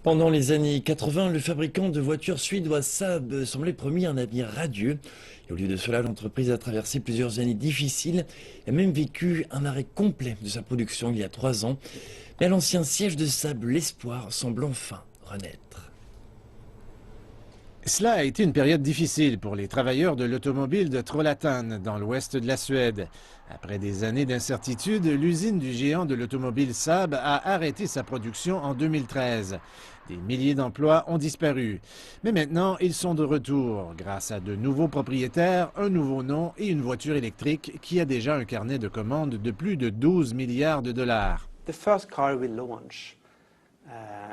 Pendant les années 80, le fabricant de voitures suédois Saab semblait promis un avenir radieux. Et au lieu de cela, l'entreprise a traversé plusieurs années difficiles et a même vécu un arrêt complet de sa production il y a 3 ans. Mais à l'ancien siège de Saab, l'espoir semble enfin renaître. Cela a été une période difficile pour les travailleurs de l'automobile de Trollhättan, dans l'ouest de la Suède. Après des années d'incertitude, l'usine du géant de l'automobile Saab a arrêté sa production en 2013. Des milliers d'emplois ont disparu. Mais maintenant, ils sont de retour, grâce à de nouveaux propriétaires, un nouveau nom et une voiture électrique qui a déjà un carnet de commandes de plus de 12 milliards de dollars.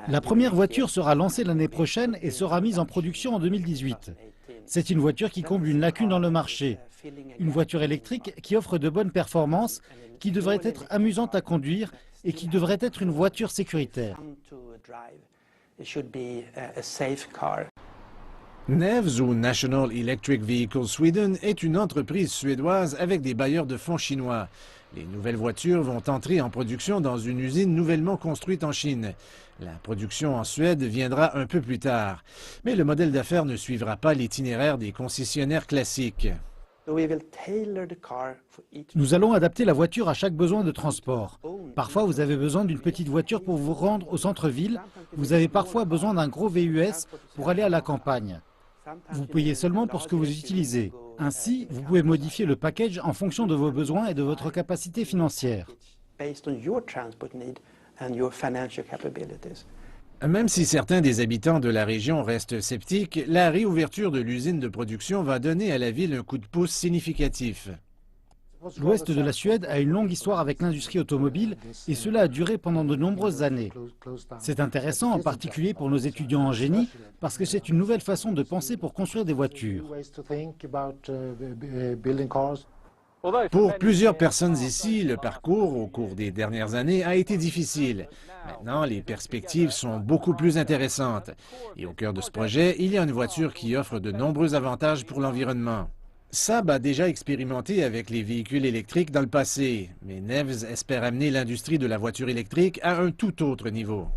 La première voiture sera lancée l'année prochaine et sera mise en production en 2018. C'est une voiture qui comble une lacune dans le marché. Une voiture électrique qui offre de bonnes performances, qui devrait être amusante à conduire et qui devrait être une voiture sécuritaire. NEVS, ou National Electric Vehicle Sweden, est une entreprise suédoise avec des bailleurs de fonds chinois. Les nouvelles voitures vont entrer en production dans une usine nouvellement construite en Chine. La production en Suède viendra un peu plus tard. Mais le modèle d'affaires ne suivra pas l'itinéraire des concessionnaires classiques. Nous allons adapter la voiture à chaque besoin de transport. Parfois, vous avez besoin d'une petite voiture pour vous rendre au centre-ville. Vous avez parfois besoin d'un gros VUS pour aller à la campagne. Vous payez seulement pour ce que vous utilisez. Ainsi, vous pouvez modifier le package en fonction de vos besoins et de votre capacité financière. Même si certains des habitants de la région restent sceptiques, la réouverture de l'usine de production va donner à la ville un coup de pouce significatif. L'ouest de la Suède a une longue histoire avec l'industrie automobile et cela a duré pendant de nombreuses années. C'est intéressant en particulier pour nos étudiants en génie parce que c'est une nouvelle façon de penser pour construire des voitures. Pour plusieurs personnes ici, le parcours au cours des dernières années a été difficile. Maintenant, les perspectives sont beaucoup plus intéressantes. Et au cœur de ce projet, il y a une voiture qui offre de nombreux avantages pour l'environnement. Saab a déjà expérimenté avec les véhicules électriques dans le passé, mais NEVS espère amener l'industrie de la voiture électrique à un tout autre niveau.